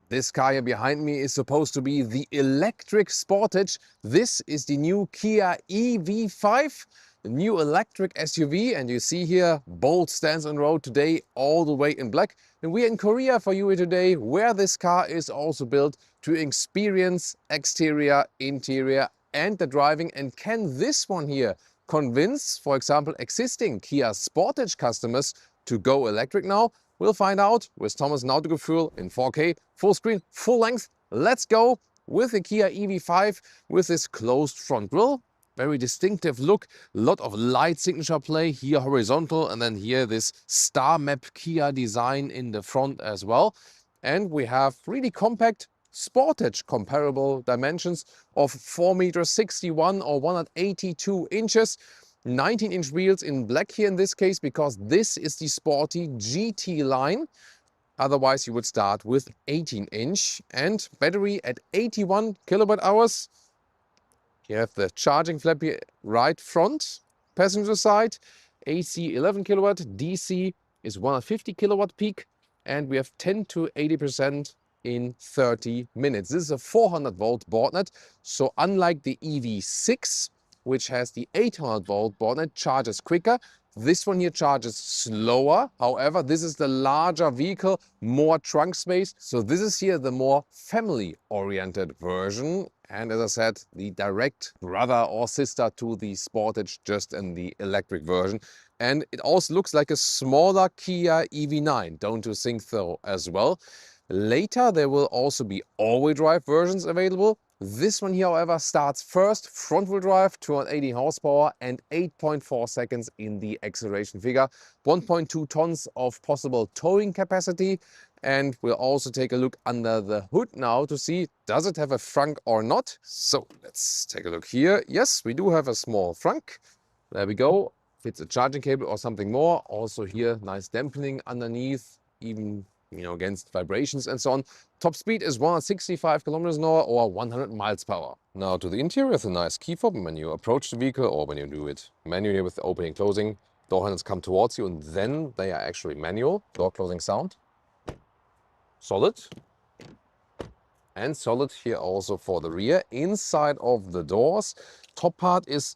This car here behind me is supposed to be the electric Sportage. This is the new KiA EV5, the new electric SUV. And you see here, bold stance on road today, all the way in black. And we're in Korea for you here today, where this car is also built to experience exterior, interior, and the driving. And can this one here convince, for example, existing KiA Sportage customers to go electric now? We'll find out with Thomas Nautical in 4K, full screen, full length. Let's go with the KiA EV5 with this closed front grille. Very distinctive look, a lot of light signature play, here horizontal, and then here this star map KiA design in the front as well. And we have really compact Sportage comparable dimensions of 4.61 m or 182 inches. 19-inch wheels in black here in this case, because this is the sporty GT line. Otherwise, you would start with 18-inch and battery at 81 kilowatt hours. You have the charging flap here right front, passenger side, AC 11 kilowatt, DC is 150 kilowatt peak, and we have 10 to 80% in 30 minutes. This is a 400 volt board net, so unlike the EV6, which has the 800 volt board net, charges quicker. This one here charges slower. However, this is the larger vehicle, more trunk space. So this is here the more family-oriented version. And as I said, the direct brother or sister to the Sportage, just in the electric version. And it also looks like a smaller KiA EV9, don't you think so as well? Later, there will also be all-wheel drive versions available. This one here, however, starts first front-wheel drive, 280 horsepower and 8.4 seconds in the acceleration figure. 1.2 tons of possible towing capacity. And we'll also take a look under the hood now to see, does it have a frunk or not? So let's take a look here. Yes, we do have a small frunk. There we go. Fits a charging cable or something more. Also here, nice dampening underneath, even against vibrations and so on. Top speed is 165 kilometers an hour or 100 miles per hour. Now to the interior is a nice key fob when you approach the vehicle or when you do it manually with the opening and closing. Door handles come towards you and then they are actually manual. Door closing sound. Solid. And solid here also for the rear. Inside of the doors, top part is,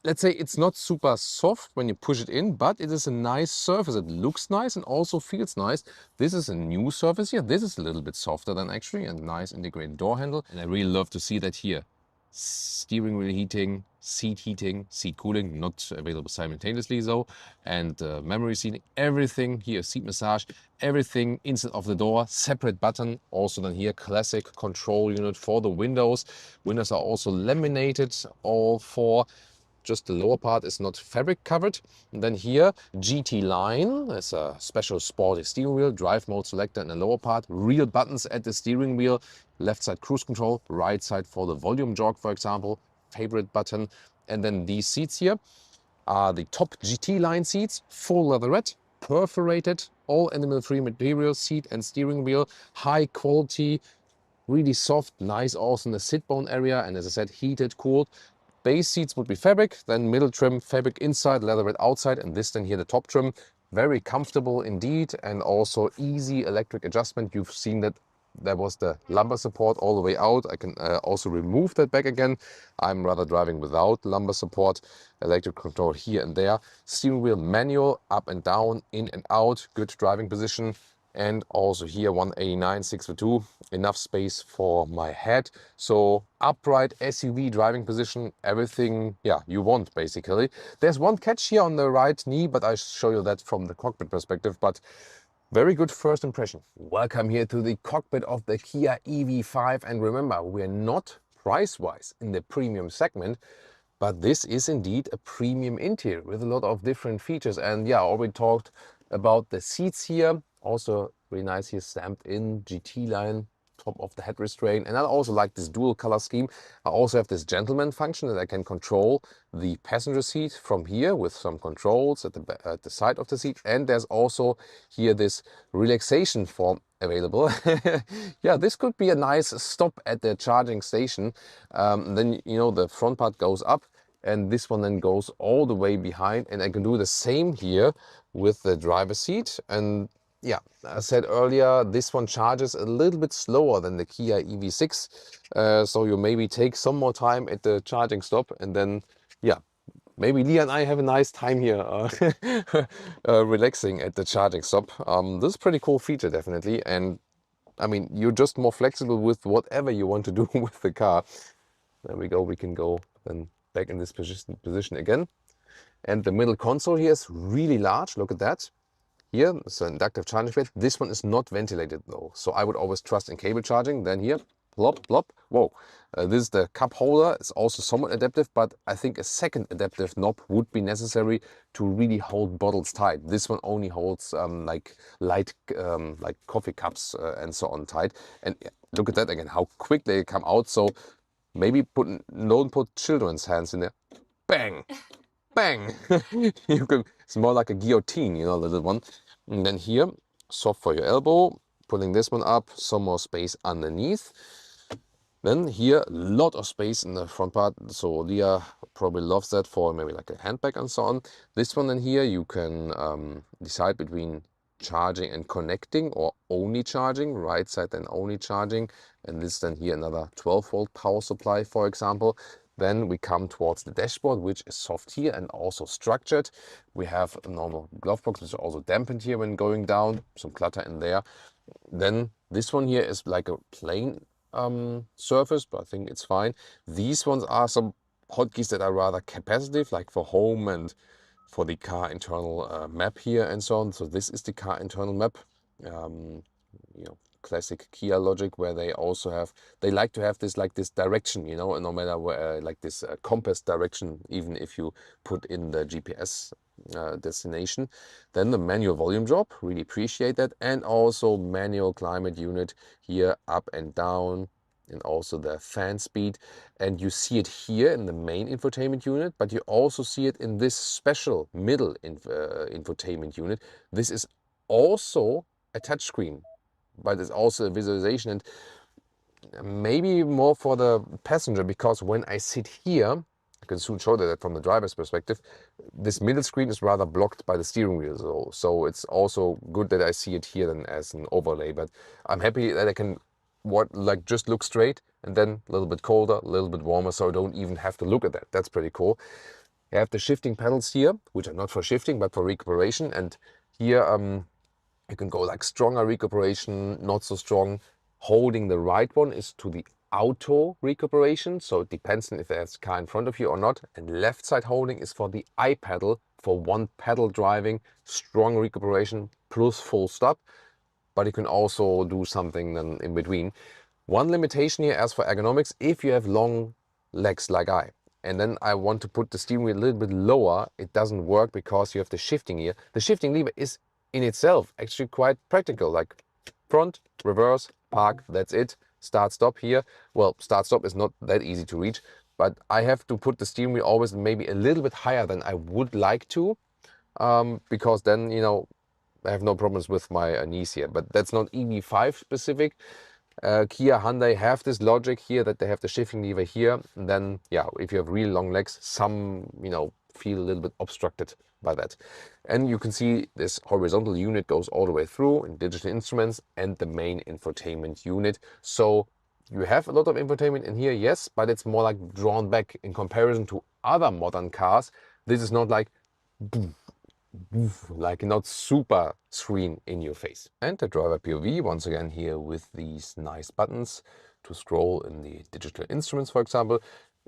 let's say, it's not super soft when you push it in, but it is a nice surface. It looks nice and also feels nice. This is a new surface here. This is a little bit softer than actually, and nice integrated door handle. And I really love to see that here. Steering wheel heating, seat cooling, not available simultaneously though. And memory seating, everything here, seat massage, everything inside of the door, separate button. Also then here, classic control unit for the windows. Windows are also laminated, all four. Just the lower part is not fabric covered. And then here, GT line. There's a special sporty steering wheel, drive mode selector in the lower part. Real buttons at the steering wheel. Left side cruise control, right side for the volume jog, for example. Favorite button. And then these seats here are the top GT line seats. Full leatherette, perforated, all animal-free material, seat and steering wheel. High quality, really soft, nice also in the sit bone area. And as I said, heated, cooled. Base seats would be fabric, then middle trim, fabric inside, leatherette outside, and this then here the top trim. Very comfortable indeed, and also easy electric adjustment. You've seen that there was the lumbar support all the way out. I can also remove that back again. I'm rather driving without lumbar support. Electric control here and there. Steering wheel manual, up and down, in and out, good driving position. And also here 189 6x2, enough space for my head. So upright SUV driving position, everything you want basically. There's one catch here on the right knee, but I show you that from the cockpit perspective. But very good first impression. Welcome here to the cockpit of the KiA EV5. And remember, we're not price-wise in the premium segment, but this is indeed a premium interior with a lot of different features. And yeah, I already talked about the seats here. Also really nice here, stamped in GT line, top of the head restraint. And I also like this dual color scheme. I also have this gentleman function that I can control the passenger seat from here with some controls at the side of the seat. And there's also here this relaxation form available. Yeah, this could be a nice stop at the charging station. Then, the front part goes up and this one then goes all the way behind. And I can do the same here with the driver's seat. And yeah, I said earlier, this one charges a little bit slower than the KiA EV6. So you maybe take some more time at the charging stop, and then, yeah, maybe Leah and I have a nice time here relaxing at the charging stop. This is a pretty cool feature, definitely. And I mean, you're just more flexible with whatever you want to do with the car. There we go. We can go then back in this position again. And the middle console here is really large. Look at that. Here, it's an inductive charging plate. This one is not ventilated though. So I would always trust in cable charging. Then here, plop, plop. Whoa. This is the cup holder. It's also somewhat adaptive, but I think a second adaptive knob would be necessary to really hold bottles tight. This one only holds like light, like coffee cups and so on tight. And look at that again, how quick they come out. So maybe don't put children's hands in there. Bang, bang. You can, it's more like a guillotine, you know, the little one. And then here, soft for your elbow, pulling this one up, some more space underneath. Then here, a lot of space in the front part. So Leah probably loves that for maybe like a handbag and so on. This one in here, you can decide between charging and connecting or only charging, right side then only charging. And this then here another 12-volt power supply, for example. Then we come towards the dashboard, which is soft here and also structured. We have a normal glove box, which is also dampened here when going down, some clutter in there. Then this one here is like a plain surface, but I think it's fine. These ones are some hotkeys that are rather capacitive, like for home and for the car internal map here and so on. So this is the car internal map. You know, classic KiA logic, where they also have, they like to have this like this direction, you know, and no matter where, like this compass direction, even if you put in the GPS destination. Then the manual volume drop, really appreciate that, and also manual climate unit here, up and down, and also the fan speed. And you see it here in the main infotainment unit, but you also see it in this special middle infotainment unit. This is also a touchscreen, but it's also a visualization, and maybe more for the passenger, because when I sit here, I can soon show that from the driver's perspective, this middle screen is rather blocked by the steering wheel. So it's also good that I see it here then as an overlay, but I'm happy that I can just look straight, and then a little bit colder, a little bit warmer, so I don't even have to look at that. That's pretty cool. You have the shifting pedals here, which are not for shifting, but for recuperation. And here you can go like stronger recuperation, not so strong. Holding the right one is to the auto recuperation, so it depends on if there's a car in front of you or not. And left side holding is for the I pedal, for one pedal driving, strong recuperation plus full stop. But you can also do something then in between. One limitation here, as for ergonomics, if you have long legs like I, and then I want to put the steering wheel a little bit lower, it doesn't work because you have the shifting here. The shifting lever is in itself actually quite practical, like front, reverse, park, that's it. Start, stop here. Well, start, stop is not that easy to reach, but I have to put the steering wheel always maybe a little bit higher than I would like to, because then, you know, I have no problems with my knees here. But that's not EV5 specific. Kia, Hyundai have this logic here that they have the shifting lever here. And then, yeah, if you have really long legs, some, you know, feel a little bit obstructed by that. And you can see this horizontal unit goes all the way through in digital instruments and the main infotainment unit. So you have a lot of infotainment in here, yes, but it's more like drawn back in comparison to other modern cars. This is not like not super screen in your face. And the driver POV, once again here with these nice buttons to scroll in the digital instruments, for example.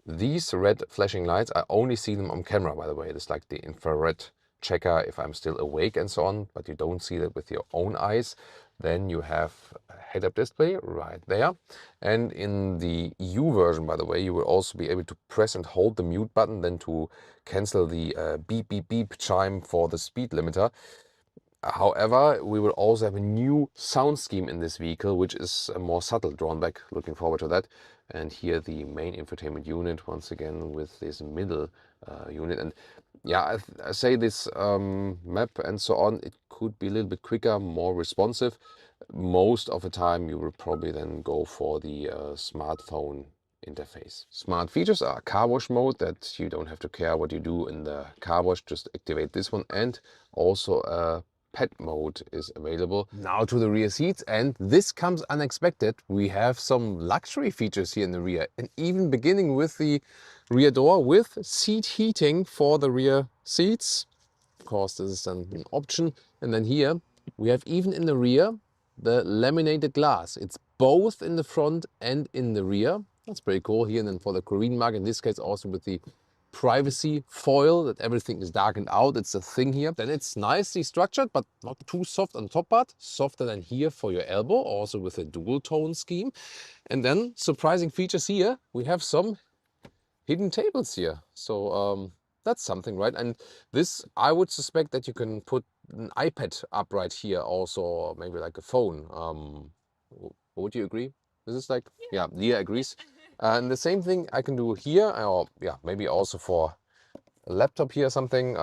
These red flashing lights, I only see them on camera, by the way. It's like the infrared checker if I'm still awake and so on, but you don't see that with your own eyes. Then you have a head-up display right there. And in the EU version, by the way, you will also be able to press and hold the mute button then to cancel the beep, beep, beep chime for the speed limiter. However, we will also have a new sound scheme in this vehicle, which is more subtle, drawn back. Looking forward to that. And here the main infotainment unit, once again with this middle unit. And yeah, I say this map and so on, it could be a little bit quicker, more responsive. Most of the time you will probably then go for the smartphone interface. Smart features are car wash mode, that you don't have to care what you do in the car wash, just activate this one, and also a pet mode is available. Now to the rear seats, and this comes unexpected. We have some luxury features here in the rear, and even beginning with the rear door with seat heating for the rear seats. Of course, this is an option. And then here we have, even in the rear, the laminated glass. It's both in the front and in the rear. That's pretty cool here. And then for the Korean market, in this case also with the privacy foil, that everything is darkened out. It's a thing here. Then it's nicely structured, but not too soft on the top part. Softer than here for your elbow, also with a dual tone scheme. And then surprising features here, we have some hidden tables here. So that's something, right? And this, I would suspect that you can put an iPad up right here also, or maybe like a phone. Would you agree? This is like, yeah, Leah agrees. And the same thing I can do here, or yeah, maybe also for a laptop here or something.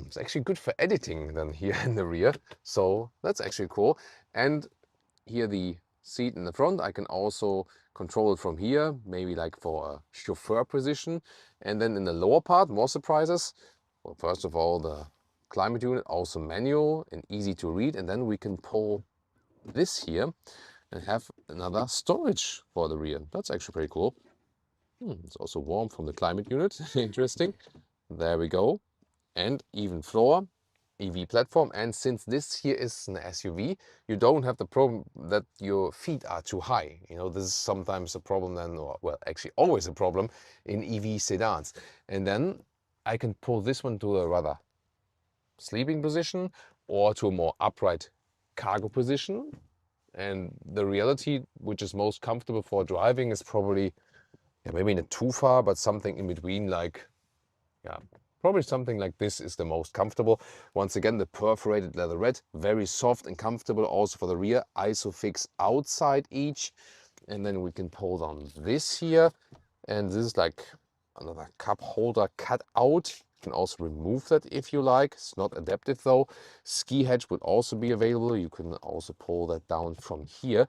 It's actually good for editing then here in the rear. So that's actually cool. And here the seat in the front, I can also control it from here, maybe like for a chauffeur position. And then in the lower part, more surprises. Well, first of all, the climate unit, also manual and easy to read. And then we can pull this here and have another storage for the rear. That's actually pretty cool. It's also warm from the climate unit. Interesting. There we go. And even floor, EV platform. And since this here is an SUV, you don't have the problem that your feet are too high. You know, this is sometimes a problem then, or well, actually always a problem in EV sedans. And then I can pull this one to a rather sleeping position or to a more upright cargo position. And the reality, which is most comfortable for driving, is probably, yeah, maybe not too far, but something in between, like, yeah, probably something like this is the most comfortable. Once again, the perforated leatherette, very soft and comfortable also for the rear. Isofix outside each. And then we can pull down this here. And this is like another cup holder cut out. You can also remove that if you like. It's not adaptive though. Ski hatch would also be available. You can also pull that down from here.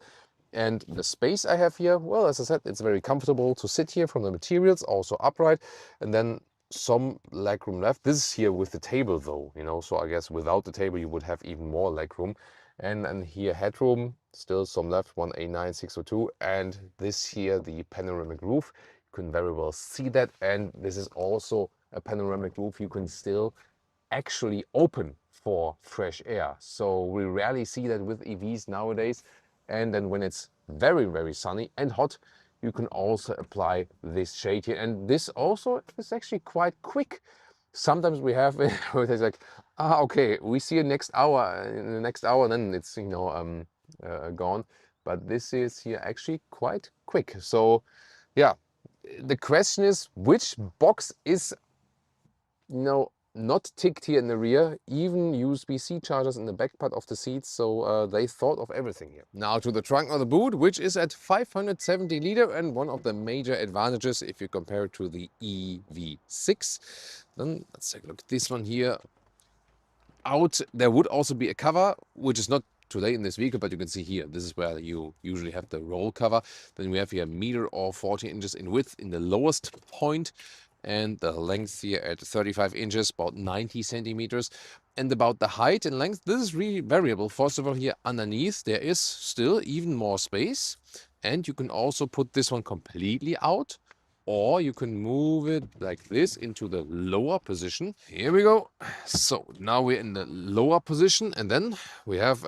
And the space I have here, well, as I said, it's very comfortable to sit here from the materials, also upright. And then some legroom left. This is here with the table though, you know, so I guess without the table you would have even more legroom. And here headroom, still some left, 1A9 602. And this here, the panoramic roof. You can very well see that. And this is also a panoramic roof you can still actually open for fresh air. So we rarely see that with EVs nowadays. And then when it's very, very sunny and hot, you can also apply this shade here. And this also is actually quite quick. Sometimes we have where it's like, okay, we see you next hour, in the next hour, then it's, you know, gone. But this is here actually quite quick. So yeah, the question is, which box is, you know, not ticked here in the rear, even USB-C chargers in the back part of the seats, so they thought of everything here. Now to the trunk or the boot, which is at 570 liter, and one of the major advantages if you compare it to the EV6. Then let's take a look at this one here. Out there would also be a cover, which is not today in this vehicle, but you can see here, this is where you usually have the roll cover. Then we have here a meter or 40 inches in width in the lowest point. And the length here at 35 inches, about 90 centimeters. And about the height and length, this is really variable. First of all, here underneath, there is still even more space. And you can also put this one completely out, or you can move it like this into the lower position. Here we go. So now we're in the lower position, and then we have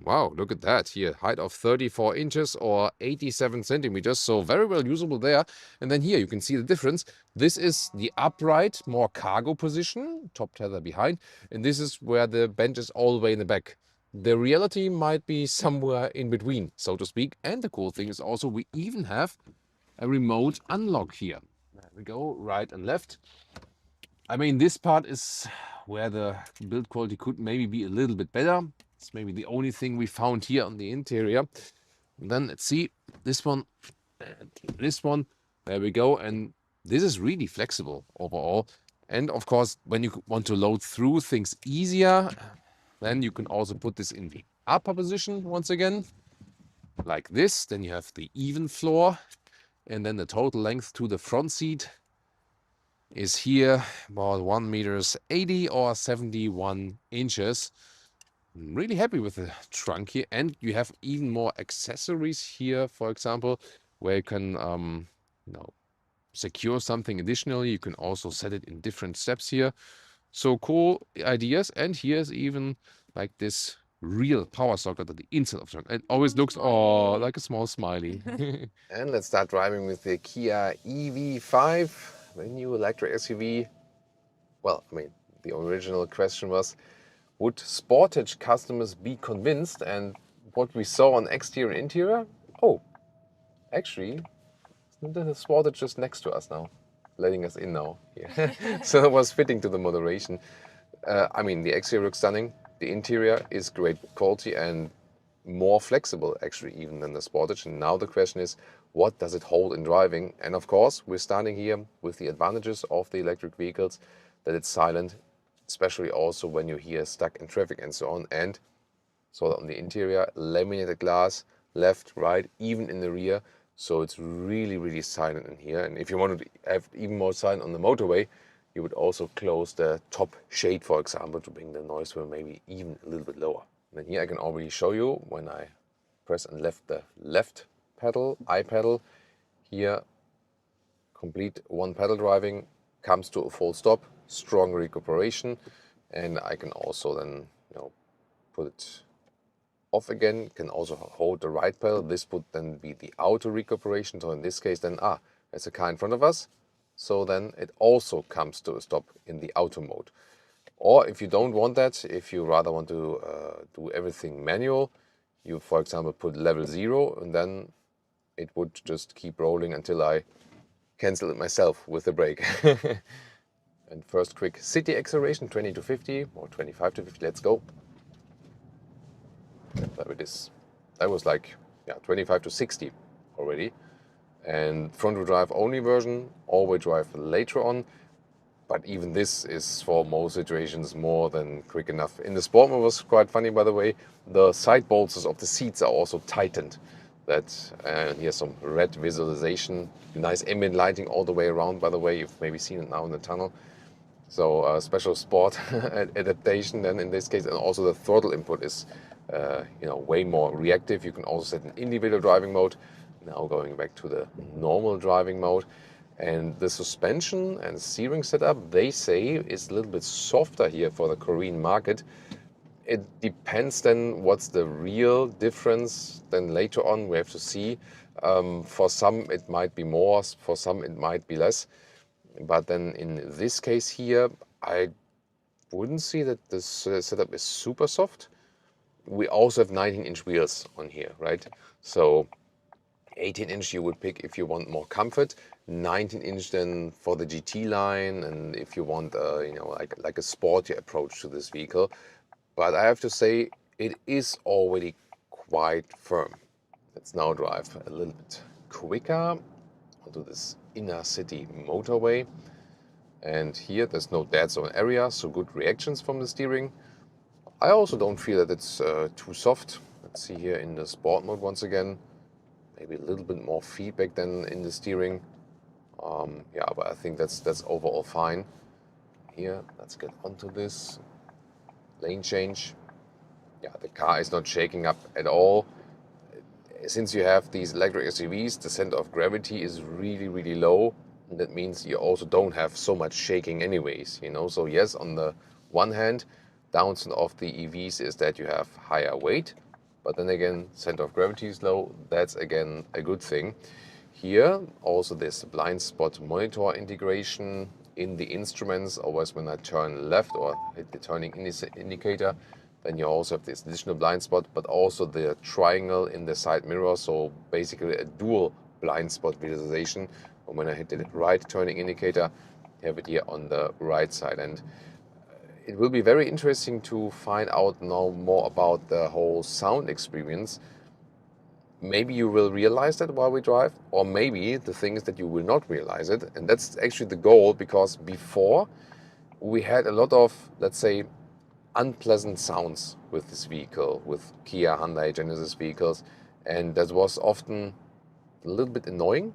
wow, look at that here, height of 34 inches or 87 centimeters, so very well usable there. And then here you can see the difference. This is the upright, more cargo position, top tether behind, and this is where the bench is all the way in the back. The reality might be somewhere in between, so to speak. And the cool thing is also we even have a remote unlock here. There we go, right and left. I mean, this part is where the build quality could maybe be a little bit better. It's maybe the only thing we found here on the interior. And then let's see this one and this one. There we go. And this is really flexible overall. And of course, when you want to load through things easier, then you can also put this in the upper position once again, like this. Then you have the even floor, and then the total length to the front seat is here, about 1 meters 80 or 71 inches. I'm really happy with the trunk here, and you have even more accessories here, for example, where you can you know, secure something additionally. You can also set it in different steps here. So cool ideas. And here's even like this real power socket at the inside of the trunk. It always looks like a small smiley. And let's start driving with the KiA EV5, the new electric SUV. Well, I mean, the original question was, would Sportage customers be convinced? And what we saw on exterior and interior, oh, actually, the Sportage just next to us now, letting us in now. Yeah. So it was fitting to the moderation. I mean, the exterior looks stunning. The interior is great quality and more flexible, actually, even than the Sportage. And now the question is, what does it hold in driving? And of course, we're starting here with the advantages of the electric vehicles, that it's silent, especially also when you're here stuck in traffic and so on. And so on the interior, laminated glass, left, right, even in the rear. So it's really, really silent in here. And if you want to have even more silent on the motorway, you would also close the top shade, for example, to bring the noise level maybe even a little bit lower. And here I can already show you when I press and left the left pedal, I pedal, here complete one pedal driving comes to a full stop, strong recuperation, and I can also then put it off again, can also hold the right pedal. This would then be the auto recuperation. So in this case then, there's a car in front of us. So then it also comes to a stop in the auto mode. Or if you don't want that, if you rather want to do everything manual, you, for example, put level 0 and then it would just keep rolling until I cancel it myself with the brake. And first quick city acceleration, 20 to 50 or 25 to 50, let's go. There it is. That was like 25 to 60 already. And front-wheel drive only version, all-wheel drive later on. But even this is for most situations more than quick enough. In the sport mode was quite funny, by the way. The side bolsters of the seats are also tightened. Here's some red visualization. Nice ambient lighting all the way around, by the way. You've maybe seen it now in the tunnel. So special sport adaptation then in this case. And also the throttle input is way more reactive. You can also set an individual driving mode. Now going back to the normal driving mode. And the suspension and steering setup, they say, is a little bit softer here for the Korean market. It depends then what's the real difference. Then later on we have to see. For some it might be more, for some it might be less. But then in this case here, I wouldn't see that this setup is super soft. We also have 19-inch wheels on here, right? So 18-inch you would pick if you want more comfort, 19-inch then for the GT line, and if you want like a sporty approach to this vehicle. But I have to say it is already quite firm. Let's now drive a little bit quicker onto this inner city motorway. And here there's no dead zone area, so good reactions from the steering. I also don't feel that it's too soft. Let's see here in the sport mode once again. Maybe a little bit more feedback than in the steering. But I think that's overall fine. Here, let's get onto this lane change. Yeah, the car is not shaking up at all. Since you have these electric SUVs, the center of gravity is really, really low. And that means you also don't have so much shaking anyways, So yes, on the one hand, downside of the EVs is that you have higher weight. But then again, center of gravity is low. That's again a good thing. Here, also this blind spot monitor integration in the instruments. Always when I turn left or hit the turning indicator, then you also have this additional blind spot, but also the triangle in the side mirror. So basically a dual blind spot visualization. And when I hit the right turning indicator, you have it here on the right side. And it will be very interesting to find out now more about the whole sound experience. Maybe you will realize that while we drive, or maybe the thing is that you will not realize it. And that's actually the goal, because before we had a lot of, let's say, unpleasant sounds with this vehicle, with Kia, Hyundai, Genesis vehicles. And that was often a little bit annoying.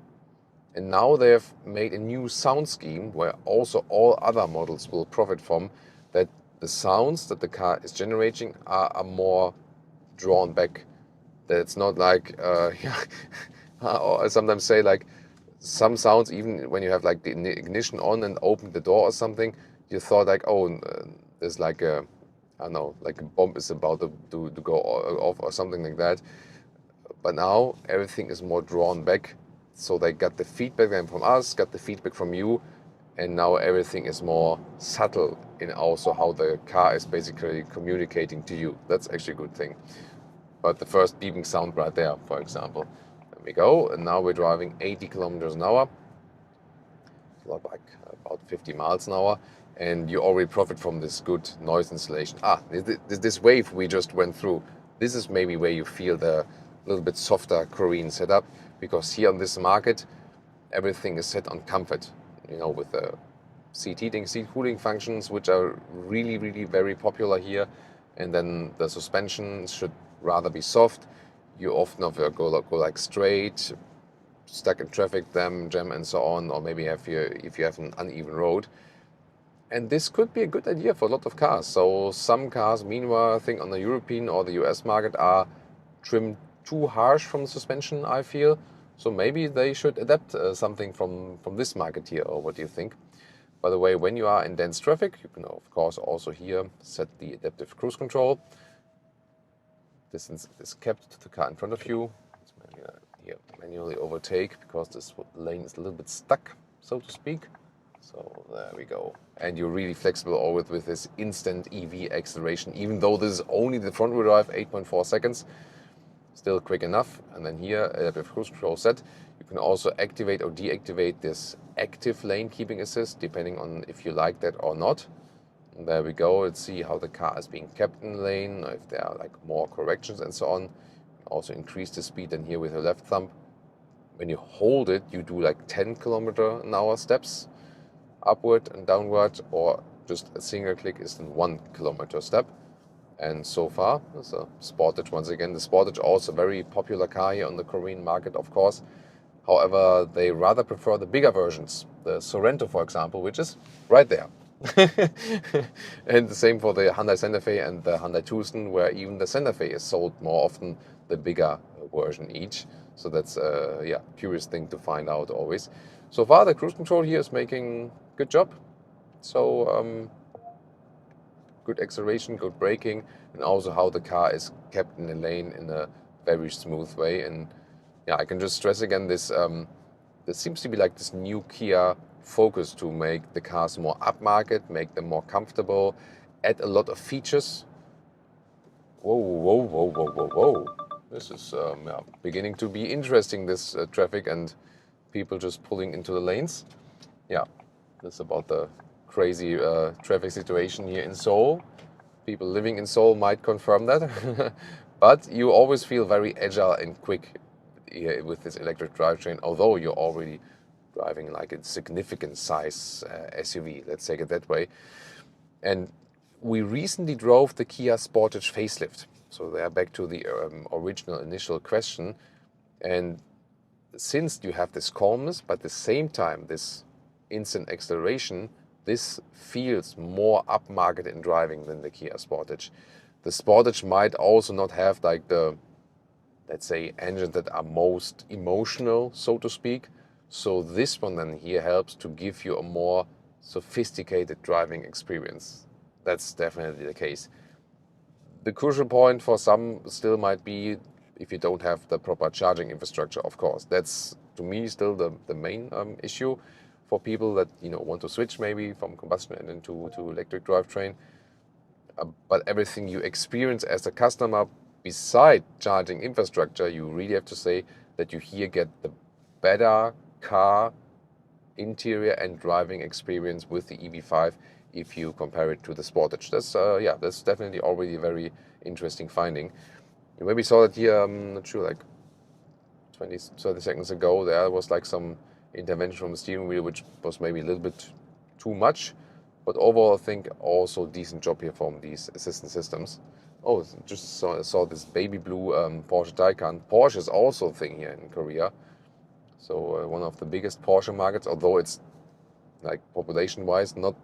And now they have made a new sound scheme where also all other models will profit from, that the sounds that the car is generating are more drawn back. That it's not like, or I sometimes say like some sounds, even when you have like the ignition on and open the door or something, you thought like, oh, there's like a, I don't know, like a bomb is about to go off or something like that. But now everything is more drawn back. So they got the feedback then from us, got the feedback from you, and now everything is more subtle in also how the car is basically communicating to you. That's actually a good thing. But the first beeping sound right there, for example. There we go, and now we're driving 80 kilometers an hour, like about 50 miles an hour, and you already profit from this good noise insulation. This wave we just went through, this is maybe where you feel the little bit softer Korean setup, because here on this market, everything is set on comfort, with the seat heating, seat cooling functions, which are really, really very popular here. And then the suspension should rather be soft. You often go like straight, stuck in traffic, jam and so on, or maybe if you have an uneven road. And this could be a good idea for a lot of cars. So some cars, meanwhile, I think on the European or the US market are trimmed too harsh from the suspension, I feel. So maybe they should adapt something from this market here, or what do you think? By the way, when you are in dense traffic, you can of course also here set the adaptive cruise control. Distance is kept to the car in front of you. Let's maybe here manually overtake, because this lane is a little bit stuck, so to speak. So there we go. And you're really flexible always with this instant EV acceleration, even though this is only the front wheel drive, 8.4 seconds. Still quick enough. And then here, adaptive cruise control set. You can also activate or deactivate this active lane keeping assist, depending on if you like that or not. And there we go. Let's see how the car is being kept in the lane, if there are like more corrections and so on. Also increase the speed then here with your left thumb. When you hold it, you do like 10 kilometer an hour steps, upward and downward, or just a single click is then 1 kilometer step. And so far, there's a Sportage once again. The Sportage also a very popular car here on the Korean market, of course. However, they rather prefer the bigger versions. The Sorento, for example, which is right there. And the same for the Hyundai Santa Fe and the Hyundai Tucson, where even the Santa Fe is sold more often the bigger version each. So that's a curious thing to find out always. So far, the cruise control here is making good job. So good acceleration, good braking, and also how the car is kept in the lane in a very smooth way. And yeah, I can just stress again this. There seems to be like this new KiA focus to make the cars more upmarket, make them more comfortable, add a lot of features. Whoa, whoa, whoa, whoa, whoa, whoa! This is beginning to be interesting. This traffic and people just pulling into the lanes. Yeah, that's about the crazy traffic situation here in Seoul. People living in Seoul might confirm that. But you always feel very agile and quick with this electric drivetrain, although you're already driving like a significant size SUV, let's take it that way. And we recently drove the KiA Sportage facelift. So they are back to the original initial question. And since you have this calmness, but at the same time, this instant acceleration, this feels more upmarket in driving than the KiA Sportage. The Sportage might also not have like the, let's say, engines that are most emotional, so to speak. So this one then here helps to give you a more sophisticated driving experience. That's definitely the case. The crucial point for some still might be if you don't have the proper charging infrastructure, of course. That's, to me, still the main issue for people that want to switch maybe from combustion engine to electric drivetrain. But everything you experience as a customer beside charging infrastructure, you really have to say that you here get the better car interior and driving experience with the EV5 if you compare it to the Sportage. That's definitely already a very interesting finding. You maybe saw that here, I'm not sure, like 20-30 seconds ago, there was like some intervention from the steering wheel, which was maybe a little bit too much. But overall, I think also decent job here from these assistance systems. Oh, just saw this baby blue Porsche Taycan. Porsche is also a thing here in Korea. So one of the biggest Porsche markets, although it's like population-wise not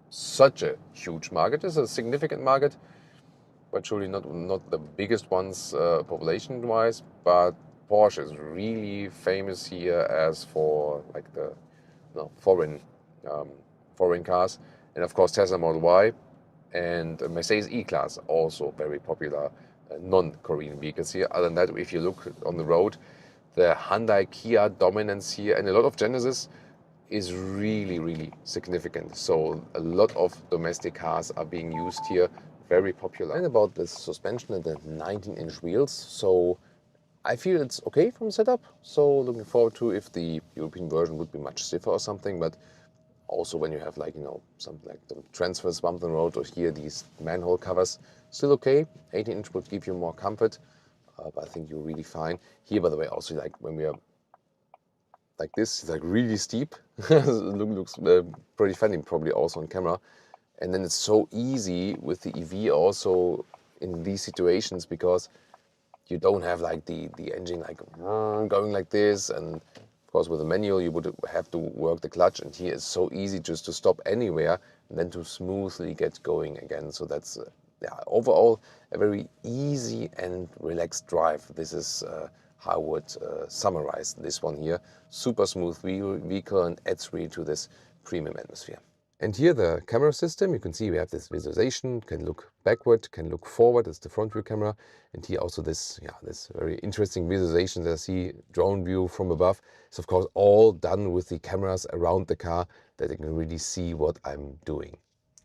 such a huge market. It's a significant market, but surely not the biggest ones population-wise. But Porsche is really famous here as for like the foreign foreign cars, and of course Tesla Model Y and Mercedes E-Class also very popular non-Korean vehicles here. Other than that, if you look on the road, the Hyundai Kia dominance here and a lot of Genesis is really significant. So a lot of domestic cars are being used here, very popular. And about this suspension and the 19-inch wheels, so I feel it's okay from setup. So looking forward to if the European version would be much stiffer or something, but also when you have like, something like the transverse bump on the road or here these manhole covers, still okay. 18-inch would give you more comfort, but I think you're really fine. Here, by the way, also like when we are like this, it's like really steep. looks pretty funny, probably also on camera. And then it's so easy with the EV also in these situations because you don't have like the engine like going like this, and of course with a manual you would have to work the clutch, and here it's so easy just to stop anywhere and then to smoothly get going again. So that's overall a very easy and relaxed drive. This is how I would summarize this one here. Super smooth vehicle and adds really to this premium atmosphere. And here the camera system, you can see we have this visualization, can look backward, can look forward, it's the front view camera. And here also this very interesting visualization that I see, drone view from above. It's of course all done with the cameras around the car that you can really see what I'm doing.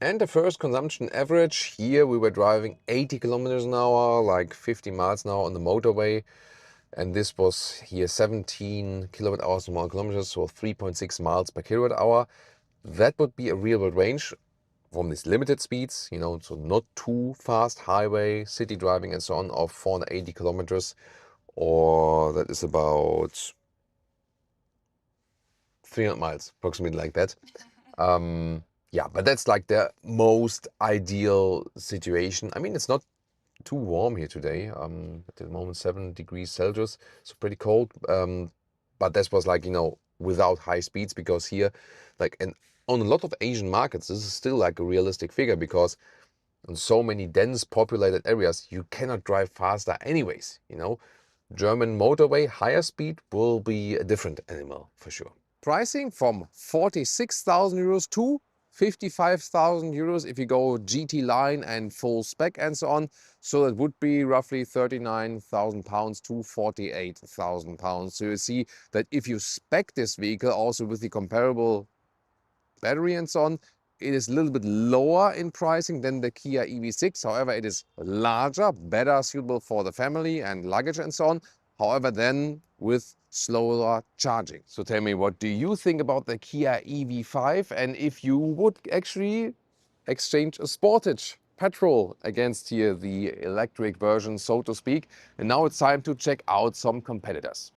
And the first consumption average, here we were driving 80 kilometers an hour, like 50 miles an hour on the motorway. And this was here 17 kilowatt hours per 1 kilometer, so 3.6 miles per kilowatt hour. That would be a real world range from these limited speeds, so not too fast highway, city driving and so on, of 480 kilometers, or that is about 300 miles, approximately like that. Yeah, but that's like the most ideal situation. I mean, it's not too warm here today. At the moment, 7 degrees Celsius, so pretty cold. But this was like, without high speeds, because here, like, and on a lot of Asian markets, this is still like a realistic figure, because in so many dense populated areas, you cannot drive faster anyways, German motorway, higher speed will be a different animal for sure. Pricing from 46,000 euros to 55,000 euros if you go GT line and full spec and so on. So that would be roughly 39,000 pounds to 48,000 pounds. So you see that if you spec this vehicle also with the comparable battery and so on, it is a little bit lower in pricing than the KiA EV6. However, it is larger, better suitable for the family and luggage and so on. However, then with slower charging. So tell me, what do you think about the KiA EV5? And if you would actually exchange a Sportage petrol against here the electric version, so to speak. And now it's time to check out some competitors.